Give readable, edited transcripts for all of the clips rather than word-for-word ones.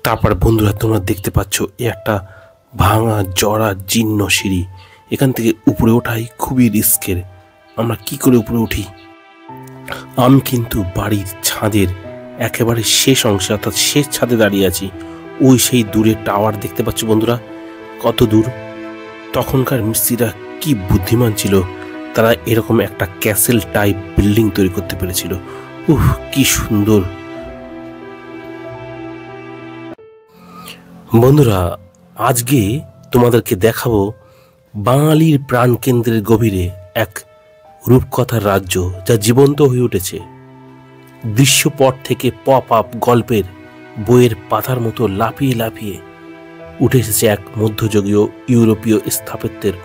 তারপর বন্ধুরা তোমরা দেখতে পাচ্ছ একটা ভাঙা জড়া জীর্ণ সিঁড়ি। এখান থেকে উপরে ওঠাই খুবই রিস্কের। আমরা কি করে উপরে উঠি? আমি কিন্তু বাড়ির ছাদের একেবারে শেষ অংশে অর্থাৎ শেষ ছাদে দাঁড়িয়ে আছি। ওই সেই দূরে টাওয়ার দেখতে পাচ্ছ বন্ধুরা, কত দূর। তখনকার মিস্ত্রিরা কি বুদ্ধিমান ছিল, তারা এরকম একটা ক্যাসেল টাইপ বিল্ডিং তৈরি করতে পেরেছিল। কি সুন্দর। বন্ধুরা আজকে তোমাদেরকে দেখাবো বাঙালির প্রাণকেন্দ্রের গভীরে এক রূপকথার রাজ্য, যা জীবন্ত হয়ে উঠেছে। দৃশ্যপট থেকে পপ আপ গল্পের বইয়ের পাতার মতো লাফিয়ে লাফিয়ে উঠে এসেছে এক মধ্যযুগীয় ইউরোপীয় স্থাপত্যের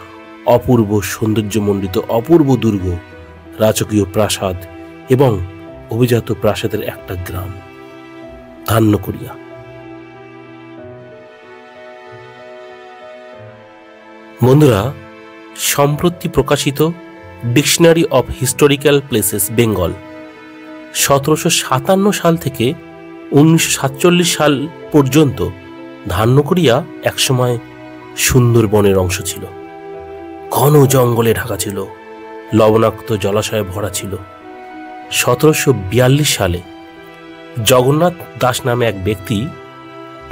অপূর্ব সৌন্দর্যমণ্ডিত অপূর্ব দুর্গ, রাজকীয় প্রাসাদ এবং অভিজাত প্রাসাদের একটা গ্রাম, ধান্যকুড়িয়া। বন্ধুরা, সম্প্রতি প্রকাশিত dictionary of historical places Bengal 1757 সাল থেকে 1947 সাল পর্যন্ত ধান্যকুড়িয়া একসময় সুন্দরবনের অংশ ছিল। ঘন জঙ্গলে ঢাকা ছিল, লবণাক্ত জলাশয়ে ভরা ছিল। 1742 সালে জগন্নাথ দাস নামে এক ব্যক্তি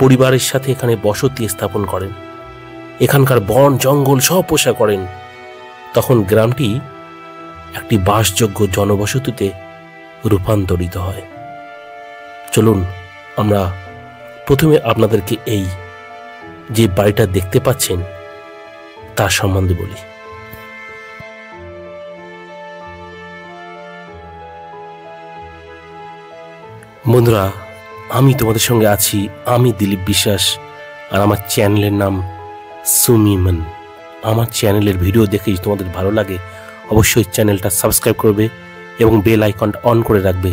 পরিবারের সাথে এখানে বসতি স্থাপন করেন। এখানকার বন জঙ্গল সব পোষা করেন। তখন গ্রামটি একটি বাসযোগ্য জনবসতিতে রূপান্তরিত হয়। চলুন আমরা প্রথমে আপনাদেরকে এই যে বাড়িটা দেখতে পাচ্ছেন তার সম্বন্ধে বলি। বন্ধুরা, আমি তোমাদের সঙ্গে আছি, আমি দিলীপ বিশ্বাস, আর আমার চ্যানেলের নাম সুমিমন। আমার চ্যানেলের ভিডিও দেখে তোমাদের ভালো লাগে অবশ্যই চ্যানেলটা সাবস্ক্রাইব করবে এবং বেল আইকনটা অন করে রাখবে,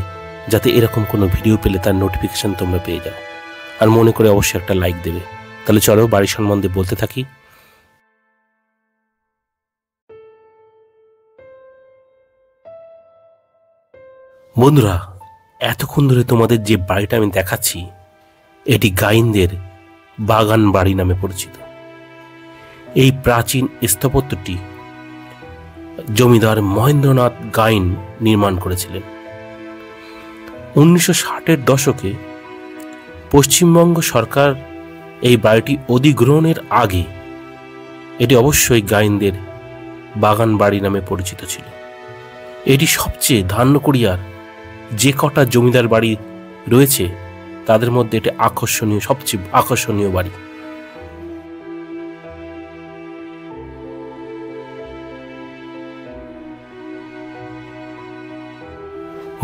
যাতে এরকম কোনো ভিডিও পেলে তার নোটিফিকেশন তোমরা পেয়ে যাও। আর মনে করে অবশ্যই একটা লাইক দেবে। তাহলে চলো বাড়ির সম্বন্ধে বলতে থাকি। বন্ধুরা, এতক্ষণ ধরে তোমাদের যে বাড়িটা আমি দেখাচ্ছি এটি গাইনদের বাগান বাড়ি নামে পরিচিত। এই প্রাচীন স্থাপত্যটি জমিদার মহেন্দ্রনাথ গাইন নির্মাণ করেছিলেন। 1960-এর দশকে পশ্চিমবঙ্গ সরকার এই বাড়িটি অধিগ্রহণের আগে এটি অবশ্যই গাইনদের বাগান বাড়ি নামে পরিচিত ছিল। এটি সবচেয়ে ধান্যকুড়িয়ার যে কটা জমিদার বাড়ি রয়েছে তাদের মধ্যে এটি সবচেয়ে আকর্ষণীয় বাড়ি।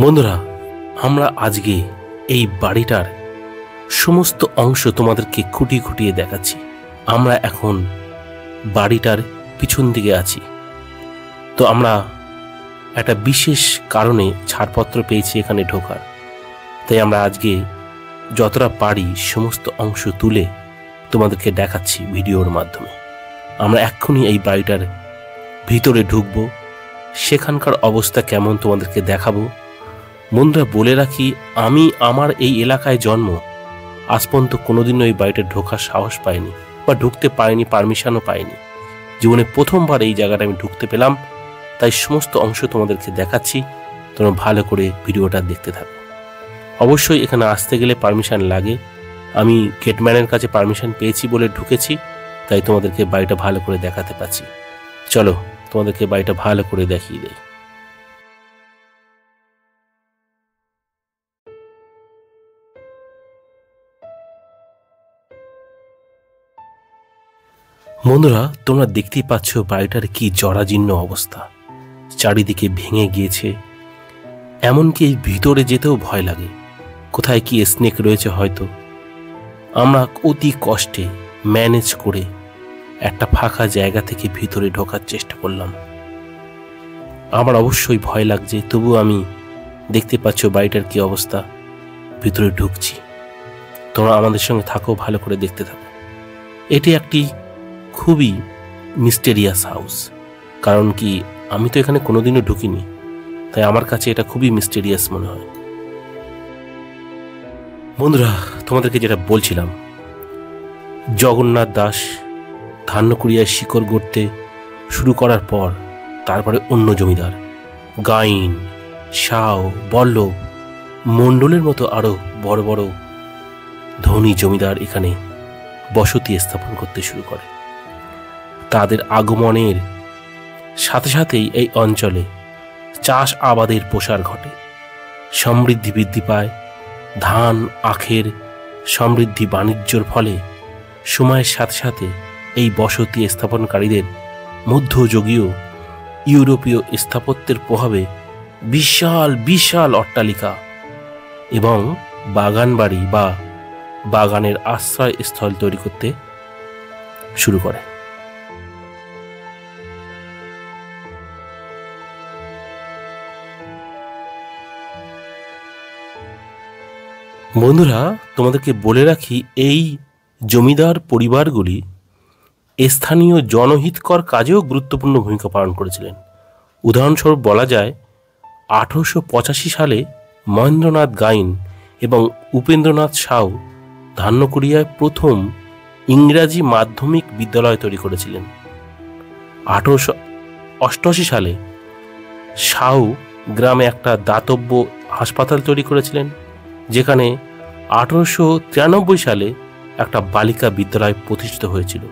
বন্ধুরা, আমরা আজকে এই বাড়িটার সমস্ত অংশ তোমাদেরকে খুঁটিয়ে খুঁটিয়ে দেখাচ্ছি। আমরা এখন বাড়িটার পিছন দিকে আছি। তো আমরা একটা বিশেষ কারণে ছাড়পত্র পেয়েছি এখানে ঢোকার, তাই আমরা আজকে যতটা পারি সমস্ত অংশ তুলে তোমাদেরকে দেখাচ্ছি ভিডিওর মাধ্যমে। আমরা এক্ষুনি এই বাড়িটার ভিতরে ঢুকবো, সেখানকার অবস্থা কেমন তোমাদেরকে দেখাবো। বন্ধুরা, বলে রাখি, আমি আমার এই এলাকায় জন্ম, আজ পর্যন্ত কোনোদিনও এই বাড়িটা ঢোকার সাহস পাইনি বা ঢুকতে পারিনি, পারমিশনও পাইনি। জীবনে প্রথমবার এই জায়গাটা আমি ঢুকতে পেলাম, তাই সমস্ত অংশ তোমাদেরকে দেখাচ্ছি। তোমরা ভালো করে ভিডিওটা দেখতে থাকো। অবশ্যই এখানে আসতে গেলে পারমিশন লাগে। আমি গেটম্যানের কাছে পারমিশন পেয়েছি বলে ঢুকেছি, তাই তোমাদেরকে বাড়িটা ভালো করে দেখাতে পারছি। চলো তোমাদেরকে বাড়িটা ভালো করে দেখিয়ে দেই। বন্ধুরা, তোমরা দেখতেই পাচ্ছ বাড়িটার কি জরাজীর্ণ অবস্থা, চারিদিকে ভেঙে গিয়েছে। এমনকি এই ভিতরে যেতেও ভয় লাগে, কোথায় কি স্নেক রয়েছে হয়তো। আমরা অতি কষ্টে ম্যানেজ করে একটা ফাঁকা জায়গা থেকে ভিতরে ঢোকার চেষ্টা করলাম। আমার অবশ্যই ভয় লাগছে, তবু আমি দেখতে পাচ্ছ বাড়িটার কি অবস্থা, ভিতরে ঢুকছি। তোমরা আমাদের সঙ্গে থাকো, ভালো করে দেখতে থাকো। এটি একটি খুবই মিস্টেরিয়াস হাউস, কারণ কি আমি তো এখানে কোনোদিনও ঢুকিনি, তাই আমার কাছে এটা খুবই মিস্টেরিয়াস মনে হয়। বন্ধুরা, তোমাদেরকে যেটা বলছিলাম, জগন্নাথ দাস ধান্যকুড়িয়ায় শিকড় গড়তে শুরু করার পর তারপরে অন্য জমিদার গাইন, সাও, বল্লভ, মণ্ডলের মতো আরও বড় বড় ধনী জমিদার এখানে বসতি স্থাপন করতে শুরু করে। তাদের আগমনের সাথে সাথেই এই অঞ্চলে চাষ আবাদের প্রসার ঘটে, সমৃদ্ধি বৃদ্ধি পায়। ধান, আখের সমৃদ্ধি বাণিজ্যর ফলে সময়ের সাথে সাথে এই বসতি স্থাপনকারীদের মধ্যযুগীয় ইউরোপীয় স্থাপত্যের প্রভাবে বিশাল বিশাল অট্টালিকা এবং বাগান বাড়ি বা বাগানের আশ্রয়স্থল তৈরি করতে শুরু করে। বন্ধুরা, তোমাদেরকে বলে রাখি, এই জমিদার পরিবারগুলি স্থানীয় জনহিতকর কাজেও গুরুত্বপূর্ণ ভূমিকা পালন করেছিলেন। উদাহরণস্বরূপ বলা যায়, 1885 সালে মহেন্দ্রনাথ গাইন এবং উপেন্দ্রনাথ সাউ ধান্যকুড়িয়ায় প্রথম ইংরাজি মাধ্যমিক বিদ্যালয় তৈরি করেছিলেন। 1888 সালে সাউ গ্রামে একটা দাতব্য হাসপাতাল তৈরি করেছিলেন, যেখানে 1893 সালে একটা বালিকা বিদ্যালয় প্রতিষ্ঠিত হয়েছিল।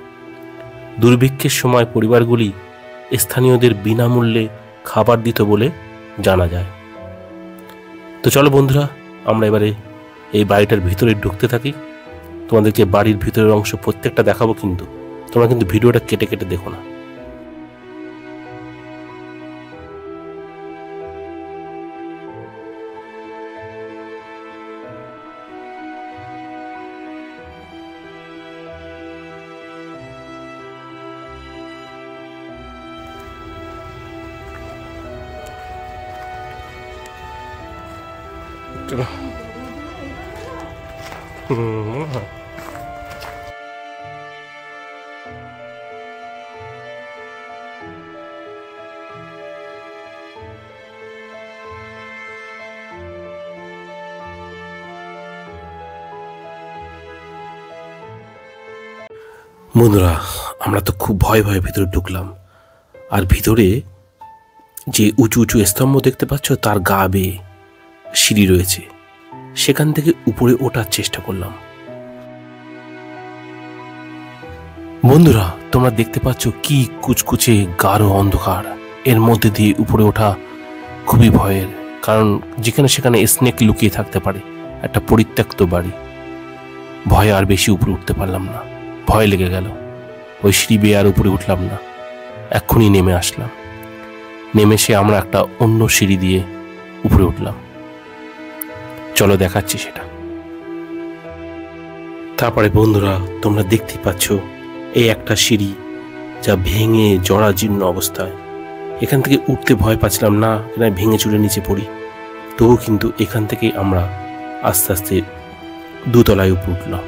দুর্ভিক্ষের সময় পরিবারগুলি স্থানীয়দের বিনামূল্যে খাবার দিত বলে জানা যায়। তো চলো বন্ধুরা, আমরা এবারে এই বাড়িটার ভিতরে ঢুকতে থাকি। তোমাদেরকে বাড়ির ভিতরের অংশ প্রত্যেকটা দেখাবো, কিন্তু তোমরা কিন্তু ভিডিওটা কেটে কেটে দেখো না। বন্ধুরা, আমরা তো খুব ভয়ে ভয়ে ভিতরে ঢুকলাম। আর ভিতরে যে উঁচু উঁচু স্তম্ভ দেখতে পাচ্ছ, তার গা বেয়ে সিঁড়ি রয়েছে, সেখান থেকে উপরে ওঠার চেষ্টা করলাম। বন্ধুরা, তোমরা দেখতে পাচ্ছ কি কুচকুচে গাঢ় অন্ধকার। এর মধ্যে দিয়ে উপরে ওঠা খুবই ভয়ের, কারণ যেখানে সেখানে স্নেক লুকিয়ে থাকতে পারে। একটা পরিত্যক্ত বাড়ি। ভয়ে আর বেশি উপরে উঠতে পারলাম না, ভয় লেগে গেল। ওই সিঁড়ি বেয়ে আর উপরে উঠলাম না, এক্ষুনি নেমে আসলাম। নেমে এসে আমরা একটা অন্য সিঁড়ি দিয়ে উপরে উঠলাম। চলো দেখাচ্ছি সেটা। তারপরে বন্ধুরা, তোমরা দেখতে পাচ্ছ এই একটা সিঁড়ি, যা ভেঙে জরাজীর্ণ অবস্থায়। এখান থেকে উঠতে ভয় পাচ্ছিলাম না, ভেঙে চুরে নিচে পড়ি। তবু কিন্তু এখান থেকেই আমরা আস্তে আস্তে দোতলায় উপরে উঠলাম।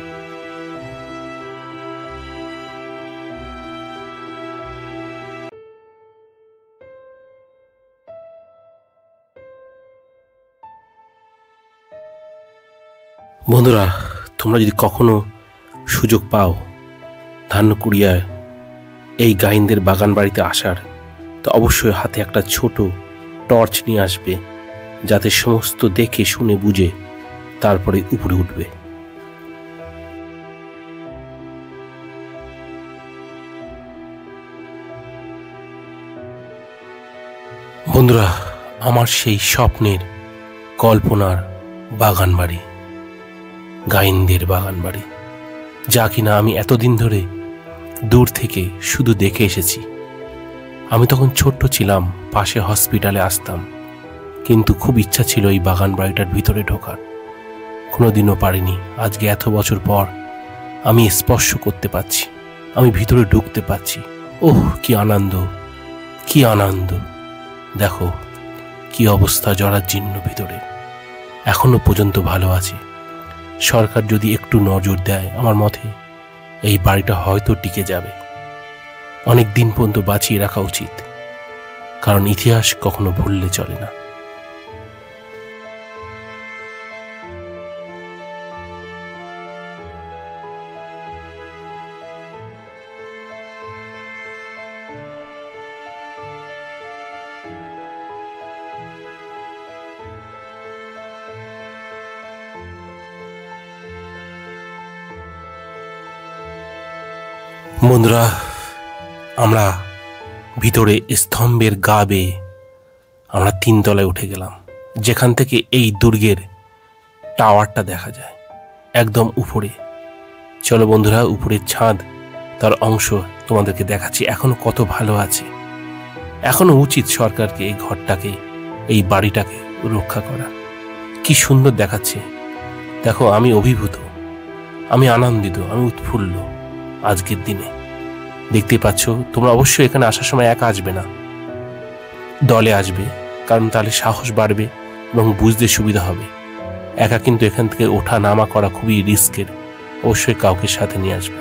বন্ধুরা, তোমরা যদি কখনো সুযোগ পাও ধান্যকুড়িয়ায় এই গাইনদের বাগান বাড়িতে আসার, তো অবশ্যই হাতে একটা ছোট টর্চ নিয়ে আসবে, যাতে সমস্ত দেখে শুনে বুঝে তারপরে উপরে উঠবে। বন্ধুরা, আমার সেই স্বপ্নের কল্পনার বাগান বাড়ি, গাইনদের বাগান বাড়ি, যা কিনা আমি এতদিন ধরে দূর থেকে শুধু দেখে এসেছি। আমি তখন ছোট্ট ছিলাম, পাশে হসপিটালে আসতাম, কিন্তু খুব ইচ্ছা ছিল এই বাগান বাড়িটার ভিতরে ঢোকার। কোনোদিনও পারিনি। আজকে এত বছর পর আমি স্পর্শ করতে পারছি, আমি ভিতরে ঢুকতে পারছি। ওহ, কি আনন্দ, কি আনন্দ! দেখো কি অবস্থা জরাজীর্ণ ভিতরে, এখনো পর্যন্ত ভালো আছে। সরকার যদি একটু নজর দেয়, আমার মতে এই বাড়িটা হয়তো টিকে যাবে। অনেক দিন পর্যন্ত বাঁচিয়ে রাখা উচিত, কারণ ইতিহাস কখনো ভুললে চলে না। বন্ধুরা, আমরা ভিতরে স্তম্ভের গা বেয়ে আমরা 3 তলায় উঠে গেলাম, যেখান থেকে এই দুর্গের টাওয়ারটা দেখা যায় একদম উপরে। চলো বন্ধুরা, উপরের ছাদ তার অংশ তোমাদেরকে দেখাচ্ছি। এখনো কত ভালো আছে। এখনো উচিত সরকারকে এই ঘরটাকে, এই বাড়িটাকে রক্ষা করা। কি সুন্দর দেখাচ্ছে দেখো। আমি অভিভূত, আমি আনন্দিত, আমি উৎফুল্ল আজকের দিনে। দেখতে পাচ্ছ তোমরা অবশ্যই এখানে আসার সময় একা আসবে না, দলে আসবে, কারণ তাহলে সাহস বাড়বে এবং বুঝতে সুবিধা হবে। একা কিন্তু এখান থেকে ওঠা নামা করা খুবই রিস্কের। অবশ্যই কাউকে সাথে নিয়ে আসবে।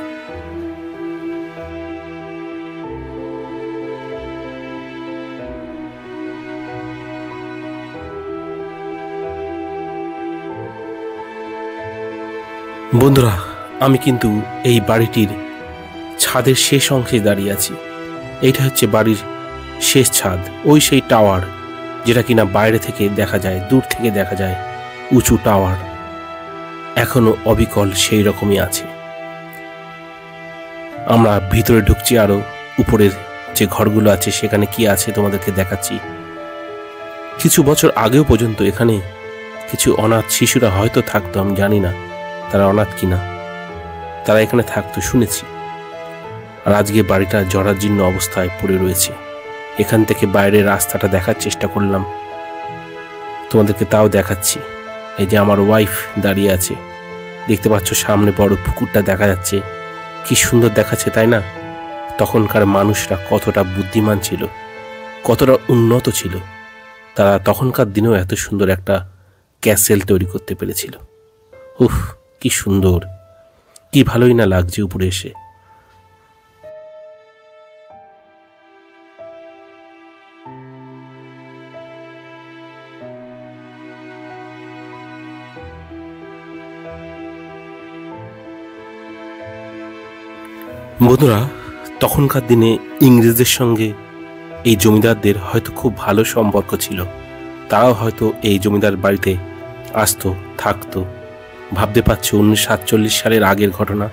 বন্ধুরা, আমি কিন্তু এই বাড়িটির ছাদের শেষ অংশে দাঁড়িয়ে আছি। এইটা হচ্ছে বাড়ির শেষ ছাদ। ওই সেই টাওয়ার যেটা কিনা বাইরে থেকে দেখা যায়, দূর থেকে দেখা যায়, উঁচু টাওয়ার এখনো অবিকল সেই রকমই আছে। আমরা ভিতরে ঢুকছি, আরো উপরের যে ঘরগুলো আছে সেখানে কি আছে তোমাদেরকে দেখাচ্ছি। কিছু বছর আগেও পর্যন্ত এখানে কিছু অনাথ শিশুরা হয়তো থাকতো, আমি জানি না তারা অনাথ কিনা, তারা এখানে থাকতো শুনেছি। আর আজকে বাড়িটা জরাজীর্ণ অবস্থায় পড়ে রয়েছে। এখান থেকে বাইরের রাস্তাটা দেখার চেষ্টা করলাম তোমাদেরকে, তাও দেখাচ্ছি। এই যে আমার ওয়াইফ দাঁড়িয়ে আছে, দেখতে পাচ্ছ সামনে বড় পুকুরটা দেখা যাচ্ছে। কি সুন্দর দেখাচ্ছে তাই না? তখনকার মানুষরা কতটা বুদ্ধিমান ছিল, কতটা উন্নত ছিল। তারা তখনকার দিনেও এত সুন্দর একটা ক্যাসেল তৈরি করতে পেরেছিল। উফ, কি সুন্দর, কি ভালোই না লাগছে উপরে এসে। বন্ধুরা, তখনকার দিনে ইংরেজদের সঙ্গে এই জমিদারদের হয়তো খুব ভালো সম্পর্ক ছিল। তারাও হয়তো এই জমিদার বাড়িতে আসতো, থাকতো। ভাবতে পারছো 1947 সালের আগের ঘটনা।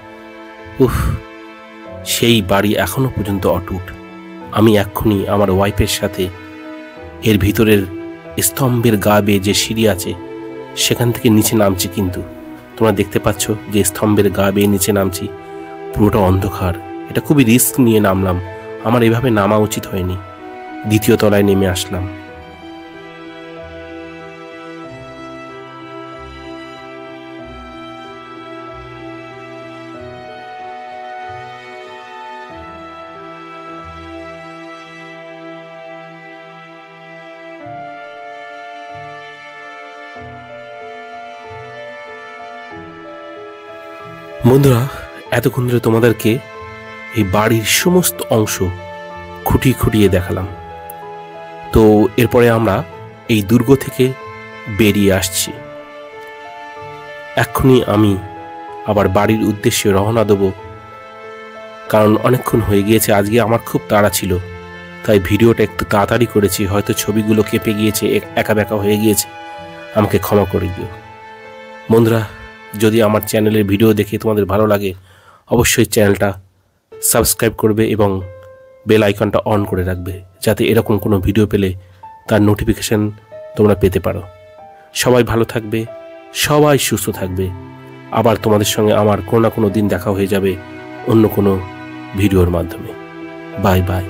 উফ, সেই বাড়ি এখনো পর্যন্ত অটুট। আমি এক্ষুনি আমার ওয়াইফের সাথে এর ভিতরের স্তম্ভের গা বেয়ে যে সিঁড়ি আছে সেখান থেকে নিচে নামছি। কিন্তু তোমরা দেখতে পাচ্ছ যে স্তম্ভের গা বেয়ে নিচে নামছি, পুরোটা অন্ধকার। এটা খুবই রিস্ক নিয়ে নামলাম, আমার এভাবে নামা উচিত হয়নি। 2য় তলায় নেমে আসলাম। বন্ধুরা, এতক্ষণ ধরে তোমাদেরকে এই বাড়ির সমস্ত অংশ খুঁটিয়ে খুঁটিয়ে দেখালাম। তো এরপরে আমরা এই দুর্গ থেকে বেরিয়ে আসছি। এক্ষুনি আমি আবার বাড়ির উদ্দেশ্যে রওনা দেব, কারণ অনেকক্ষণ হয়ে গিয়েছে। আজকে আমার খুব তাড়া ছিল, তাই ভিডিওটা একটু তাড়াতাড়ি করেছি। হয়তো ছবিগুলো কেঁপে গিয়েছে, একা বেঁকা হয়ে গিয়েছে, আমাকে ক্ষমা করে দিও। বন্ধুরা, যদি আমার চ্যানেলের ভিডিও দেখে তোমাদের ভালো লাগে অবশ্যই চ্যানেলটা সাবস্ক্রাইব করবে এবং বেল আইকনটা অন করে রাখবে, যাতে এরকম কোনো ভিডিও পেলে তার নোটিফিকেশন তোমরা পেতে পারো। সবাই ভালো থাকবে, সবাই সুস্থ থাকবে। আবার তোমাদের সঙ্গে আমার কোনো না কোনো দিন দেখা হয়ে যাবে অন্য কোনো ভিডিওর মাধ্যমে। Bye bye.